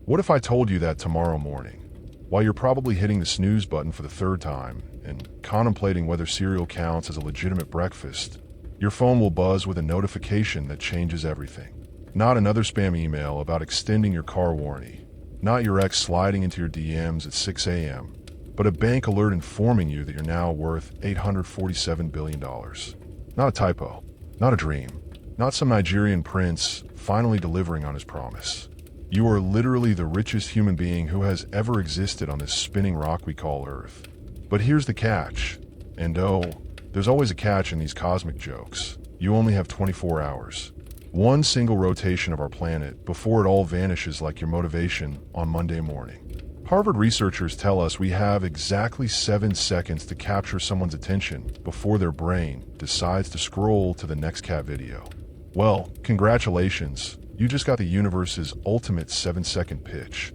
What if I told you that tomorrow morning, while you're probably hitting the snooze button for the third time and contemplating whether cereal counts as a legitimate breakfast, your phone will buzz with a notification that changes everything? Not another spam email about extending your car warranty, not your ex sliding into your DMs at 6 a.m., but a bank alert informing you that you're now worth $847 billion. Not a typo, not a dream, not some Nigerian prince finally delivering on his promise. You are literally the richest human being who has ever existed on this spinning rock we call Earth. But here's the catch, and oh, there's always a catch in these cosmic jokes. You only have 24 hours. One single rotation of our planet before it all vanishes like your motivation on Monday morning. Harvard researchers tell us we have exactly 7 seconds to capture someone's attention before their brain decides to scroll to the next cat video. Well, congratulations, you just got the universe's ultimate 7-second pitch.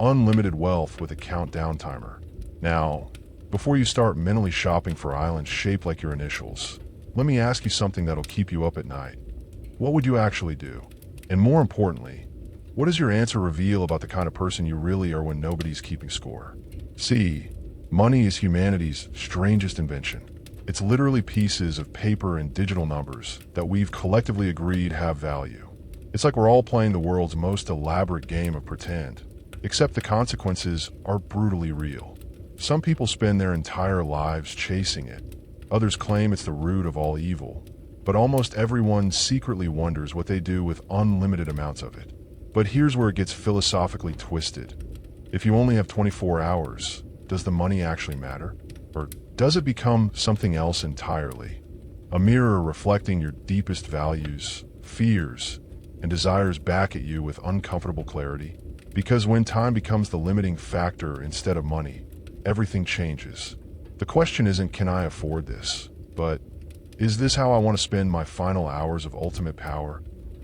Unlimited wealth with a countdown timer. Now, before you start mentally shopping for islands shaped like your initials, let me ask you something that'll keep you up at night. What would you actually do? And more importantly, what does your answer reveal about the kind of person you really are when nobody's keeping score? See, money is humanity's strangest invention. It's literally pieces of paper and digital numbers that we've collectively agreed have value. It's like we're all playing the world's most elaborate game of pretend, except the consequences are brutally real. Some people spend their entire lives chasing it. Others claim it's the root of all evil. But almost everyone secretly wonders what they do with unlimited amounts of it. But here's where it gets philosophically twisted. If you only have 24 hours, does the money actually matter? Or does it become something else entirely? A mirror reflecting your deepest values, fears, and desires back at you with uncomfortable clarity? Because when time becomes the limiting factor instead of money, everything changes. The question isn't, can I afford this? But, is this how I want to spend my final hours of ultimate power?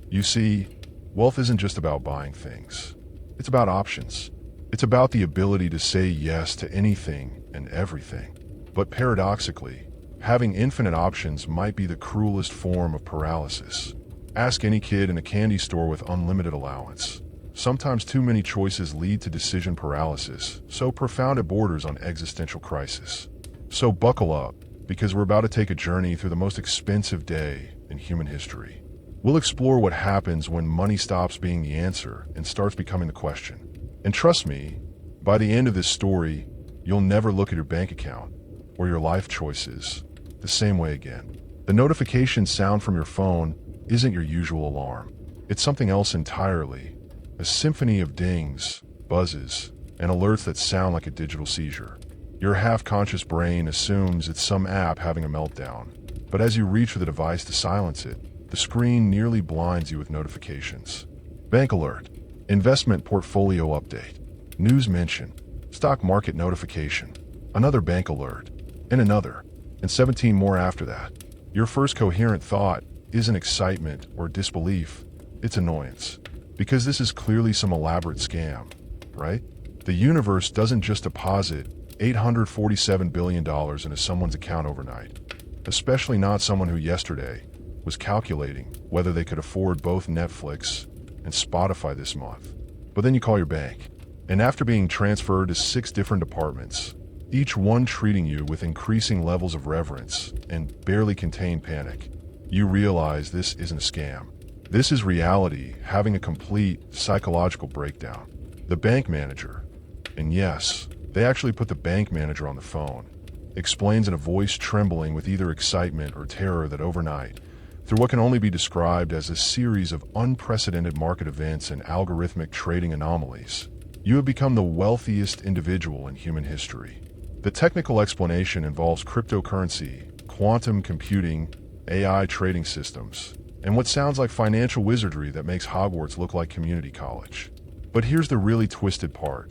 You see, wealth isn't just about buying things. It's about options. It's about the ability to say yes to anything and everything. But paradoxically, having infinite options might be the cruelest form of paralysis. Ask any kid in a candy store with unlimited allowance. Sometimes too many choices lead to decision paralysis, so profound it borders on existential crisis. So buckle up, because we're about to take a journey through the most expensive day in human history. We'll explore what happens when money stops being the answer and starts becoming the question. And trust me, by the end of this story, you'll never look at your bank account or your life choices the same way again. The notification sound from your phone isn't your usual alarm. It's something else entirely, a symphony of dings, buzzes, and alerts that sound like a digital seizure. Your half-conscious brain assumes it's some app having a meltdown, but as you reach for the device to silence it, the screen nearly blinds you with notifications. Bank alert, investment portfolio update, news mention, stock market notification, another bank alert, and another, and 17 more after that. Your first coherent thought isn't excitement or disbelief, it's annoyance. Because this is clearly some elaborate scam, right? The universe doesn't just deposit $847 billion into someone's account overnight, especially not someone who yesterday was calculating whether they could afford both Netflix and Spotify this month. But then you call your bank, and after being transferred to 6 different departments, each one treating you with increasing levels of reverence and barely contained panic, you realize this isn't a scam. This is reality having a complete psychological breakdown. The bank manager, and yes, they actually put the bank manager on the phone, explains in a voice trembling with either excitement or terror that overnight, through what can only be described as a series of unprecedented market events and algorithmic trading anomalies, you have become the wealthiest individual in human history. The technical explanation involves cryptocurrency, quantum computing, AI trading systems, and what sounds like financial wizardry that makes Hogwarts look like community college. But here's the really twisted part.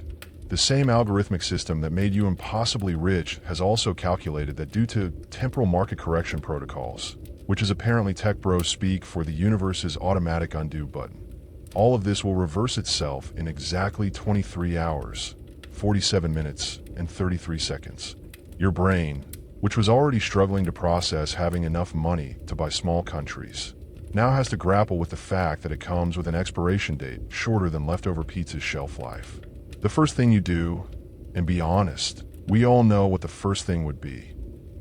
The same algorithmic system that made you impossibly rich has also calculated that due to temporal market correction protocols, which is apparently tech bros speak for the universe's automatic undo button, all of this will reverse itself in exactly 23 hours, 47 minutes, and 33 seconds. Your brain, which was already struggling to process having enough money to buy small countries, now has to grapple with the fact that it comes with an expiration date shorter than leftover pizza's shelf life. The first thing you do, and be honest, we all know what the first thing would be,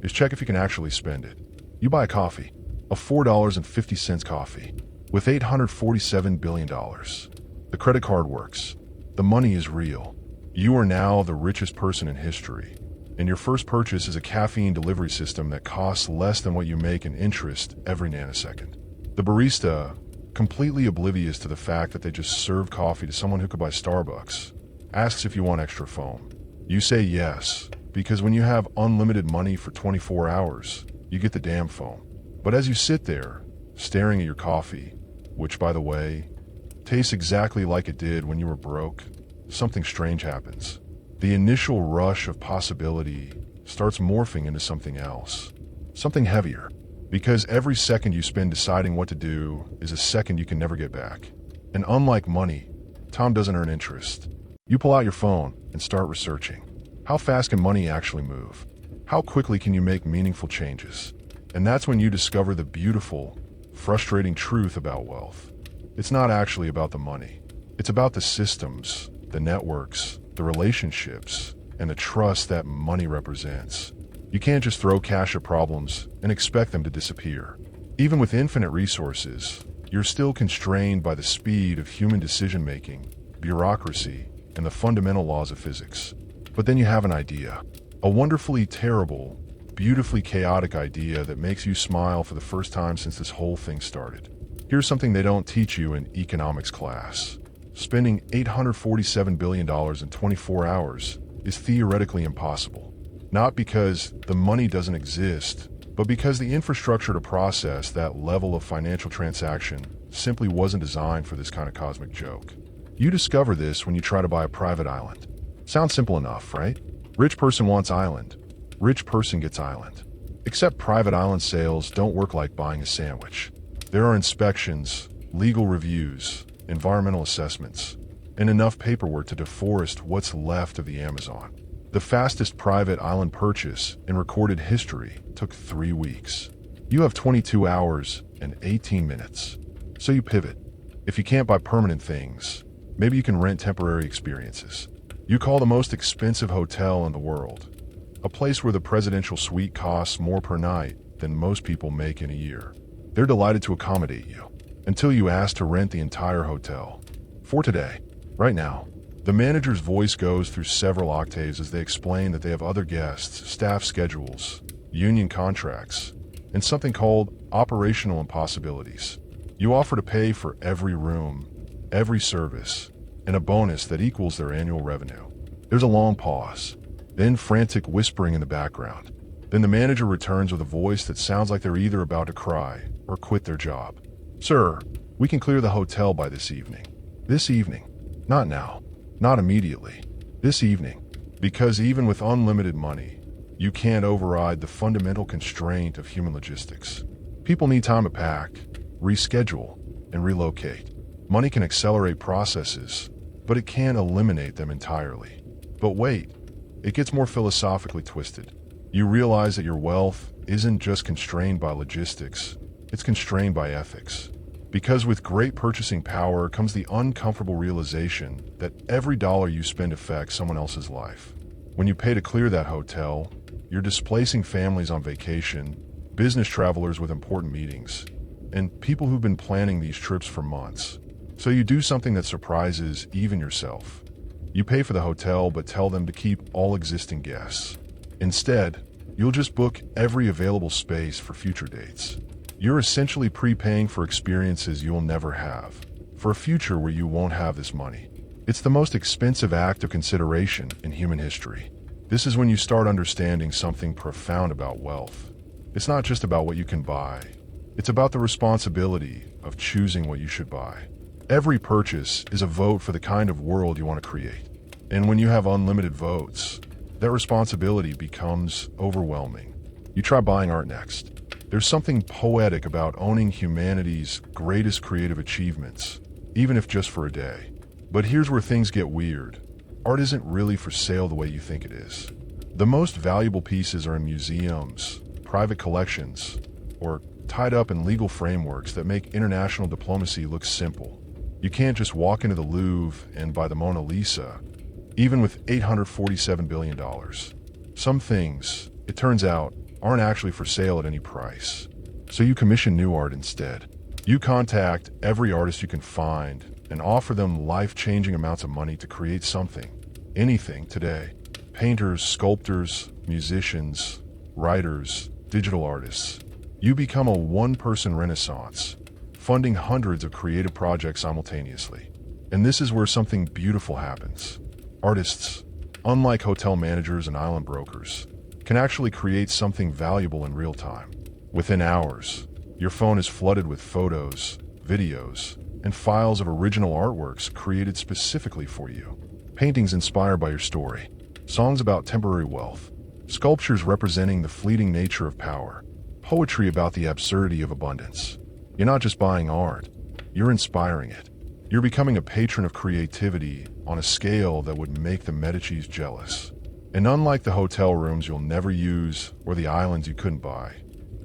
is check if you can actually spend it. You buy a coffee, a $4.50 coffee, with $847 billion. The credit card works. The money is real. You are now the richest person in history, and your first purchase is a caffeine delivery system that costs less than what you make in interest every nanosecond. The barista, completely oblivious to the fact that they just served coffee to someone who could buy Starbucks, asks if you want extra foam. You say yes, because when you have unlimited money for 24 hours, you get the damn foam. But as you sit there, staring at your coffee, which, by the way, tastes exactly like it did when you were broke, something strange happens. The initial rush of possibility starts morphing into something else, something heavier, because every second you spend deciding what to do is a second you can never get back. And unlike money, time doesn't earn interest. You pull out your phone and start researching. How fast can money actually move? How quickly can you make meaningful changes? And that's when you discover the beautiful, frustrating truth about wealth. It's not actually about the money. It's about the systems, the networks, the relationships, and the trust that money represents. You can't just throw cash at problems and expect them to disappear. Even with infinite resources, you're still constrained by the speed of human decision-making, bureaucracy, and the fundamental laws of physics. But then you have an idea. A wonderfully terrible, beautifully chaotic idea that makes you smile for the first time since this whole thing started. Here's something they don't teach you in economics class. Spending $847 billion in 24 hours is theoretically impossible. Not because the money doesn't exist, but because the infrastructure to process that level of financial transaction simply wasn't designed for this kind of cosmic joke. You discover this when you try to buy a private island. Sounds simple enough, right? Rich person wants island. Rich person gets island. Except private island sales don't work like buying a sandwich. There are inspections, legal reviews, environmental assessments, and enough paperwork to deforest what's left of the Amazon. The fastest private island purchase in recorded history took 3 weeks. You have 22 hours and 18 minutes. So you pivot. If you can't buy permanent things, maybe you can rent temporary experiences. You call the most expensive hotel in the world, a place where the presidential suite costs more per night than most people make in a year. They're delighted to accommodate you, until you ask to rent the entire hotel. For today, right now. The manager's voice goes through several octaves as they explain that they have other guests, staff schedules, union contracts, and something called operational impossibilities. You offer to pay for every room, every service, and a bonus that equals their annual revenue. There's a long pause, then frantic whispering in the background. Then the manager returns with a voice that sounds like they're either about to cry or quit their job. Sir, we can clear the hotel by this evening. This evening. Not now. Not immediately. This evening. Because even with unlimited money, you can't override the fundamental constraint of human logistics. People need time to pack, reschedule, and relocate. Money can accelerate processes, but it can't eliminate them entirely. But wait, it gets more philosophically twisted. You realize that your wealth isn't just constrained by logistics, it's constrained by ethics. Because with great purchasing power comes the uncomfortable realization that every dollar you spend affects someone else's life. When you pay to clear that hotel, you're displacing families on vacation, business travelers with important meetings, and people who've been planning these trips for months. So you do something that surprises even yourself. You pay for the hotel but tell them to keep all existing guests. Instead, you'll just book every available space for future dates. You're essentially prepaying for experiences you'll never have, for a future where you won't have this money. It's the most expensive act of consideration in human history. This is when you start understanding something profound about wealth. It's not just about what you can buy. It's about the responsibility of choosing what you should buy. Every purchase is a vote for the kind of world you want to create. And when you have unlimited votes, that responsibility becomes overwhelming. You try buying art next. There's something poetic about owning humanity's greatest creative achievements, even if just for a day. But here's where things get weird. Art isn't really for sale the way you think it is. The most valuable pieces are in museums, private collections, or tied up in legal frameworks that make international diplomacy look simple. You can't just walk into the Louvre and buy the Mona Lisa, even with $847 billion. Some things, it turns out, aren't actually for sale at any price. So you commission new art instead. You contact every artist you can find and offer them life-changing amounts of money to create something, anything today. Painters, sculptors, musicians, writers, digital artists. You become a one-person renaissance, funding hundreds of creative projects simultaneously. And this is where something beautiful happens. Artists, unlike hotel managers and island brokers, can actually create something valuable in real time. Within hours, your phone is flooded with photos, videos, and files of original artworks created specifically for you. Paintings inspired by your story, songs about temporary wealth, sculptures representing the fleeting nature of power, poetry about the absurdity of abundance. You're not just buying art, you're inspiring it. You're becoming a patron of creativity on a scale that would make the Medicis jealous. And unlike the hotel rooms you'll never use or the islands you couldn't buy,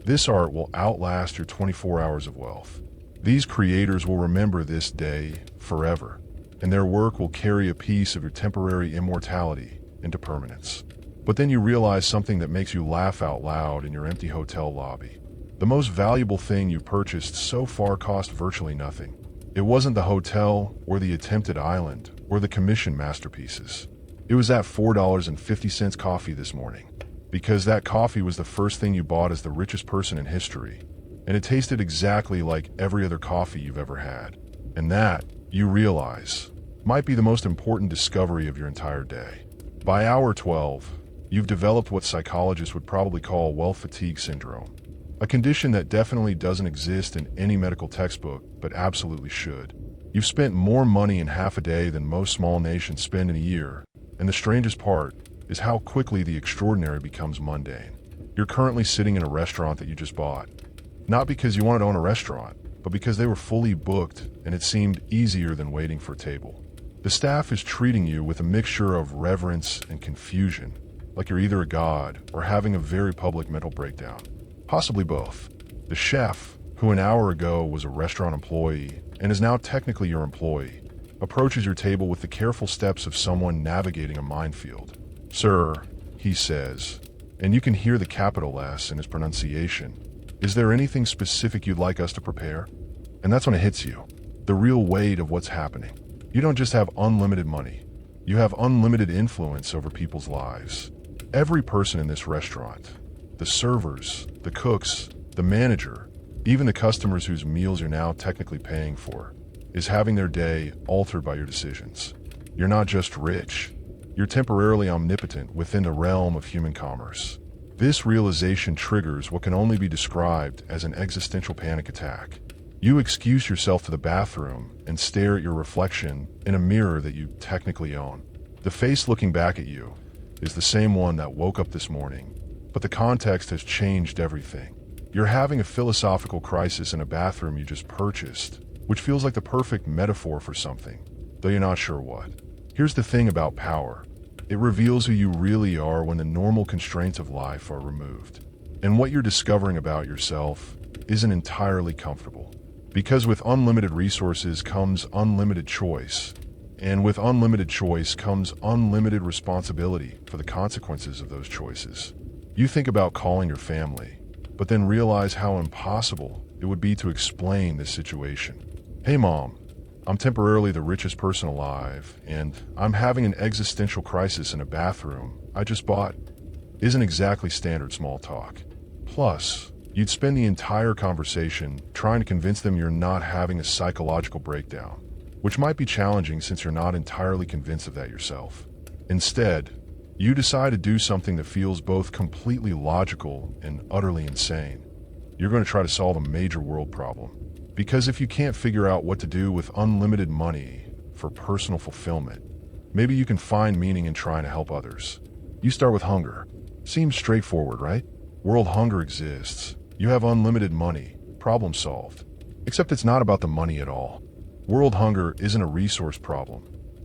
this art will outlast your 24 hours of wealth. These creators will remember this day forever, and their work will carry a piece of your temporary immortality into permanence. But then you realize something that makes you laugh out loud in your empty hotel lobby. The most valuable thing you purchased so far cost virtually nothing. It wasn't the hotel or the attempted island or the commissioned masterpieces. It was that $4.50 coffee this morning. Because that coffee was the first thing you bought as the richest person in history, and it tasted exactly like every other coffee you've ever had. And that, you realize, might be the most important discovery of your entire day. By hour 12, you've developed what psychologists would probably call wealth fatigue syndrome, a condition that definitely doesn't exist in any medical textbook, but absolutely should. You've spent more money in half a day than most small nations spend in a year, and the strangest part is how quickly the extraordinary becomes mundane. You're currently sitting in a restaurant that you just bought. Not because you wanted to own a restaurant, but because they were fully booked and it seemed easier than waiting for a table. The staff is treating you with a mixture of reverence and confusion, like you're either a god or having a very public mental breakdown. Possibly both. The chef, who an hour ago was a restaurant employee and is now technically your employee, approaches your table with the careful steps of someone navigating a minefield. "Sir," he says, and you can hear the capital S in his pronunciation. "Is there anything specific you'd like us to prepare?" And that's when it hits you. The real weight of what's happening. You don't just have unlimited money. You have unlimited influence over people's lives. Every person in this restaurant, the servers, the cooks, the manager, even the customers whose meals you're now technically paying for, is having their day altered by your decisions. You're not just rich. You're temporarily omnipotent within the realm of human commerce. This realization triggers what can only be described as an existential panic attack. You excuse yourself to the bathroom and stare at your reflection in a mirror that you technically own. The face looking back at you is the same one that woke up this morning, but the context has changed everything. You're having a philosophical crisis in a bathroom you just purchased, which feels like the perfect metaphor for something, though you're not sure what. Here's the thing about power. It reveals who you really are when the normal constraints of life are removed. And what you're discovering about yourself isn't entirely comfortable. Because with unlimited resources comes unlimited choice. And with unlimited choice comes unlimited responsibility for the consequences of those choices. You think about calling your family, but then realize how impossible it would be to explain this situation. "Hey Mom, I'm temporarily the richest person alive, and I'm having an existential crisis in a bathroom I just bought," isn't exactly standard small talk. Plus, you'd spend the entire conversation trying to convince them you're not having a psychological breakdown, which might be challenging since you're not entirely convinced of that yourself. Instead, you decide to do something that feels both completely logical and utterly insane. You're going to try to solve a major world problem. Because if you can't figure out what to do with unlimited money for personal fulfillment, maybe you can find meaning in trying to help others. You start with hunger. Seems straightforward, right? World hunger exists. You have unlimited money. Problem solved. Except it's not about the money at all. World hunger isn't a resource problem.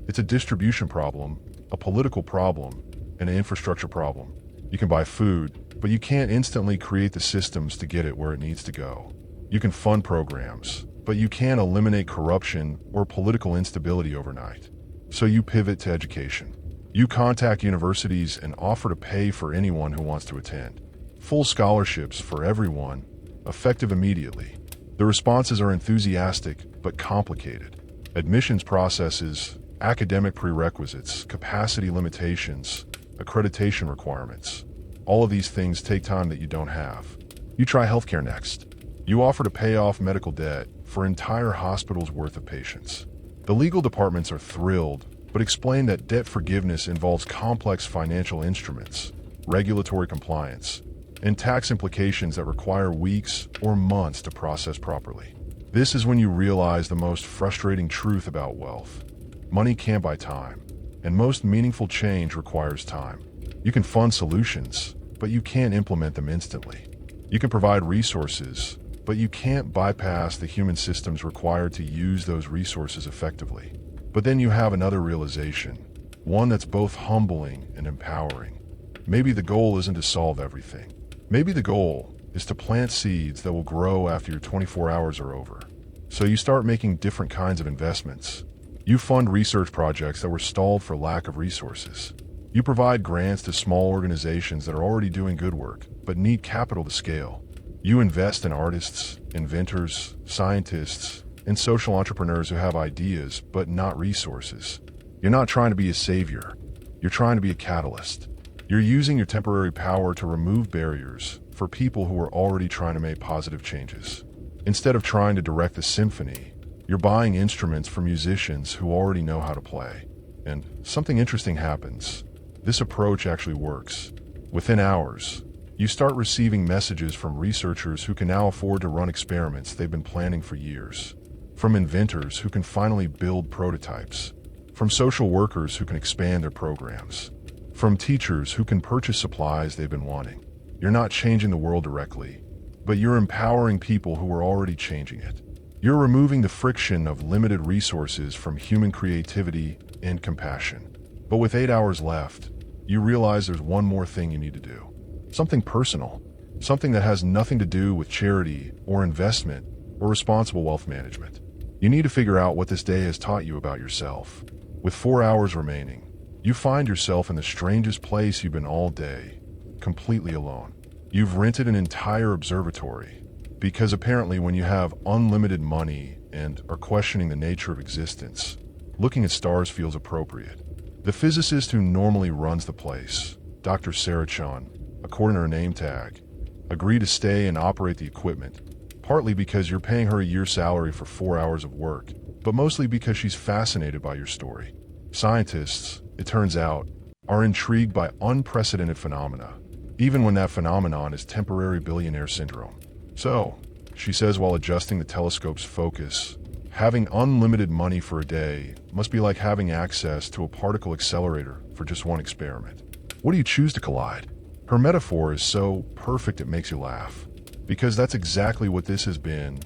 It's a distribution problem, a political problem, and an infrastructure problem. You can buy food, but you can't instantly create the systems to get it where it needs to go. You can fund programs, but you can't eliminate corruption or political instability overnight. So you pivot to education. You contact universities and offer to pay for anyone who wants to attend. Full scholarships for everyone, effective immediately. The responses are enthusiastic but complicated. Admissions processes, academic prerequisites, capacity limitations, accreditation requirements. All of these things take time that you don't have. You try healthcare next. You offer to pay off medical debt for entire hospitals worth of patients. The legal departments are thrilled, but explain that debt forgiveness involves complex financial instruments, regulatory compliance, and tax implications that require weeks or months to process properly. This is when you realize the most frustrating truth about wealth. Money can't buy time, and most meaningful change requires time. You can fund solutions, but you can't implement them instantly. You can provide resources, but you can't bypass the human systems required to use those resources effectively. But then you have another realization, one that's both humbling and empowering. Maybe the goal isn't to solve everything. Maybe the goal is to plant seeds that will grow after your 24 hours are over. So you start making different kinds of investments. You fund research projects that were stalled for lack of resources. You provide grants to small organizations that are already doing good work, but need capital to scale. You invest in artists, inventors, scientists, and social entrepreneurs who have ideas, but not resources. You're not trying to be a savior. You're trying to be a catalyst. You're using your temporary power to remove barriers for people who are already trying to make positive changes. Instead of trying to direct the symphony, you're buying instruments from musicians who already know how to play. And something interesting happens. This approach actually works. Within hours, you start receiving messages from researchers who can now afford to run experiments they've been planning for years. From inventors who can finally build prototypes. From social workers who can expand their programs. From teachers who can purchase supplies they've been wanting. You're not changing the world directly, but you're empowering people who are already changing it. You're removing the friction of limited resources from human creativity and compassion. But with 8 hours left, you realize there's one more thing you need to do. Something personal. Something that has nothing to do with charity or investment or responsible wealth management. You need to figure out what this day has taught you about yourself. With 4 hours remaining, you find yourself in the strangest place you've been all day, completely alone. You've rented an entire observatory, because apparently when you have unlimited money and are questioning the nature of existence, looking at stars feels appropriate. The physicist who normally runs the place, Dr. Sarah Chun, according to her name tag, agreed to stay and operate the equipment, partly because you're paying her a year's salary for 4 hours of work, but mostly because she's fascinated by your story. Scientists, it turns out, are intrigued by unprecedented phenomena, even when that phenomenon is temporary billionaire syndrome. So, she says while adjusting the telescope's focus, having unlimited money for a day must be like having access to a particle accelerator for just one experiment. What do you choose to collide? Her metaphor is so perfect it makes you laugh, because that's exactly what this has been,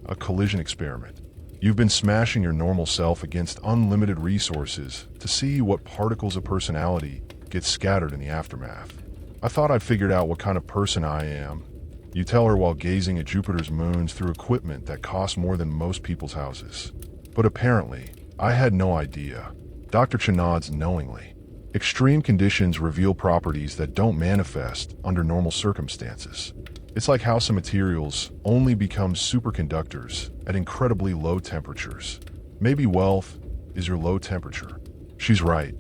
a collision experiment. You've been smashing your normal self against unlimited resources to see what particles of personality get scattered in the aftermath. I thought I'd figured out what kind of person I am, you tell her while gazing at Jupiter's moons through equipment that costs more than most people's houses. But apparently, I had no idea. Dr. Chen nods knowingly. Extreme conditions reveal properties that don't manifest under normal circumstances. It's like how some materials only become superconductors at incredibly low temperatures. Maybe wealth is your low temperature. She's right,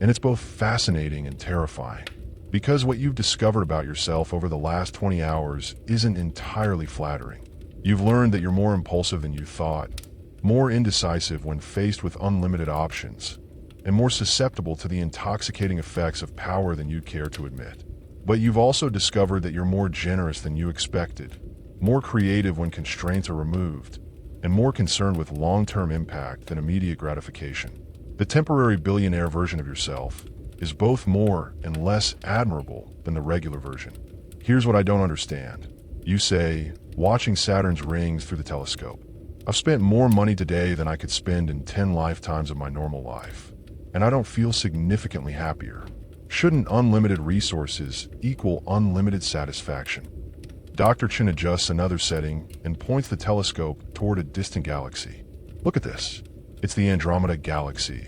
and it's both fascinating and terrifying. Because what you've discovered about yourself over the last 20 hours isn't entirely flattering. You've learned that you're more impulsive than you thought, more indecisive when faced with unlimited options, and more susceptible to the intoxicating effects of power than you'd care to admit. But you've also discovered that you're more generous than you expected, more creative when constraints are removed, and more concerned with long-term impact than immediate gratification. The temporary billionaire version of yourself is both more and less admirable than the regular version. Here's what I don't understand. You say, watching Saturn's rings through the telescope. I've spent more money today than I could spend in 10 lifetimes of my normal life, and I don't feel significantly happier. Shouldn't unlimited resources equal unlimited satisfaction? Dr. Chen adjusts another setting and points the telescope toward a distant galaxy. Look at this. It's the Andromeda Galaxy.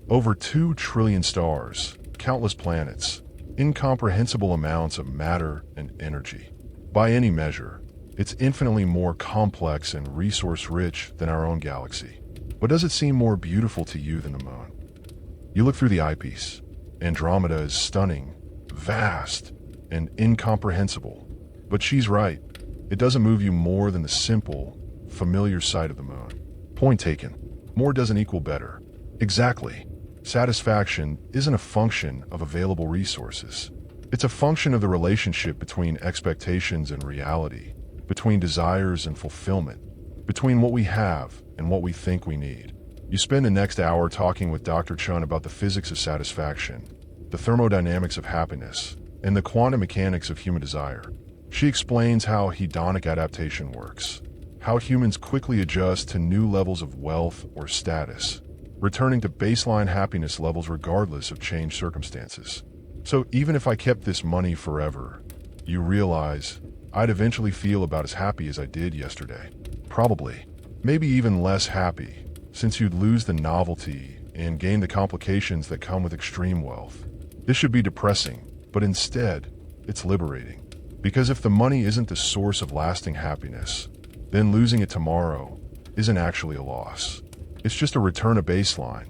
Over 2 trillion stars, countless planets, incomprehensible amounts of matter and energy. By any measure, it's infinitely more complex and resource-rich than our own galaxy. But does it seem more beautiful to you than the moon? You look through the eyepiece. Andromeda is stunning, vast, and incomprehensible. But she's right. It doesn't move you more than the simple, familiar sight of the moon. Point taken. More doesn't equal better. Exactly. Satisfaction isn't a function of available resources. It's a function of the relationship between expectations and reality, between desires and fulfillment, between what we have and what we think we need. You spend the next hour talking with Dr. Chun about the physics of satisfaction, the thermodynamics of happiness, and the quantum mechanics of human desire. She explains how hedonic adaptation works, how humans quickly adjust to new levels of wealth or status, returning to baseline happiness levels regardless of changed circumstances. So even if I kept this money forever, you realize I'd eventually feel about as happy as I did yesterday. Probably. Maybe even less happy, since you'd lose the novelty and gain the complications that come with extreme wealth. This should be depressing, but instead, it's liberating. Because if the money isn't the source of lasting happiness, then losing it tomorrow isn't actually a loss. It's just a return to baseline,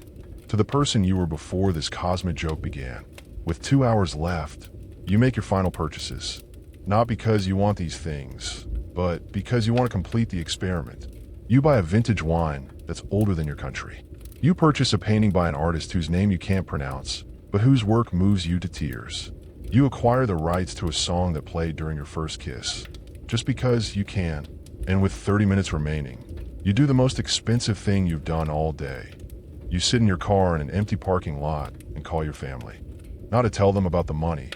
to the person you were before this cosmic joke began. With 2 hours left, you make your final purchases. Not because you want these things, but because you want to complete the experiment. You buy a vintage wine that's older than your country. You purchase a painting by an artist whose name you can't pronounce, but whose work moves you to tears. You acquire the rights to a song that played during your first kiss, just because you can. And with 30 minutes remaining, you do the most expensive thing you've done all day. You sit in your car in an empty parking lot and call your family. Not to tell them about the money.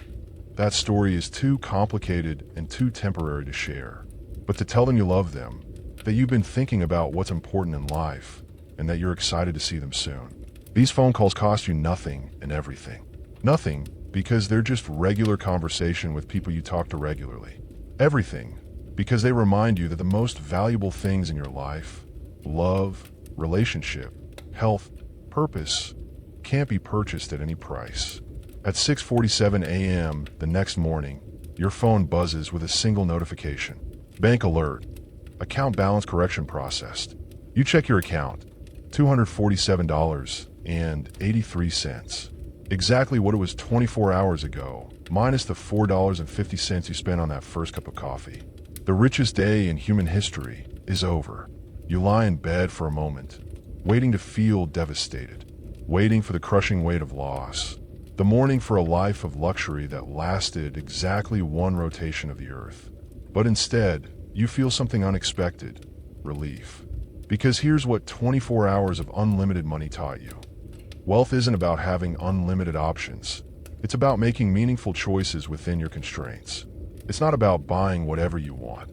That story is too complicated and too temporary to share. But to tell them you love them, that you've been thinking about what's important in life, and that you're excited to see them soon. These phone calls cost you nothing and everything. Nothing, because they're just regular conversation with people you talk to regularly. Everything, because they remind you that the most valuable things in your life, love, relationship, health, purpose, can't be purchased at any price. At 6:47 a.m. the next morning, your phone buzzes with a single notification. Bank alert. Account balance correction processed. You check your account. $247.83. Exactly what it was 24 hours ago, minus the $4.50 you spent on that first cup of coffee. The richest day in human history is over. You lie in bed for a moment, waiting to feel devastated, waiting for the crushing weight of loss. The mourning for a life of luxury that lasted exactly one rotation of the earth. But instead, you feel something unexpected, relief. Because here's what 24 hours of unlimited money taught you. Wealth isn't about having unlimited options. It's about making meaningful choices within your constraints. It's not about buying whatever you want.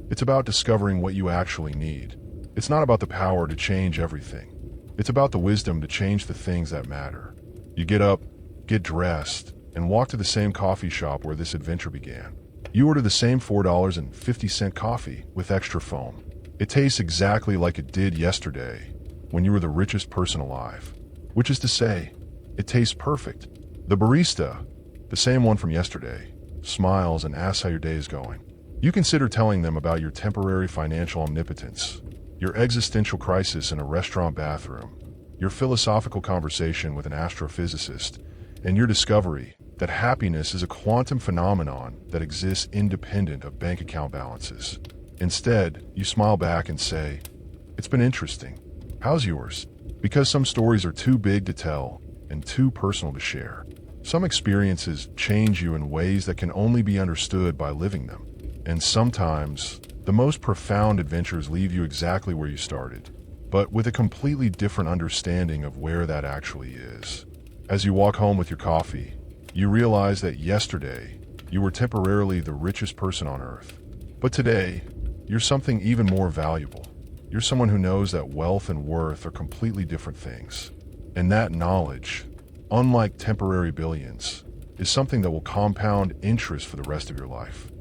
It's about discovering what you actually need. It's not about the power to change everything. It's about the wisdom to change the things that matter. You get up, get dressed, and walk to the same coffee shop where this adventure began. You order the same $4.50 coffee with extra foam. It tastes exactly like it did yesterday when you were the richest person alive. Which is to say, it tastes perfect. The barista, the same one from yesterday, smiles and asks how your day is going. You consider telling them about your temporary financial omnipotence, your existential crisis in a restaurant bathroom, your philosophical conversation with an astrophysicist, and your discovery that happiness is a quantum phenomenon that exists independent of bank account balances. Instead, you smile back and say, "It's been interesting. How's yours?" Because some stories are too big to tell and too personal to share. Some experiences change you in ways that can only be understood by living them. And sometimes, the most profound adventures leave you exactly where you started, but with a completely different understanding of where that actually is. As you walk home with your coffee, you realize that yesterday, you were temporarily the richest person on earth. But today, you're something even more valuable. You're someone who knows that wealth and worth are completely different things. And that knowledge, unlike temporary billions, is something that will compound interest for the rest of your life.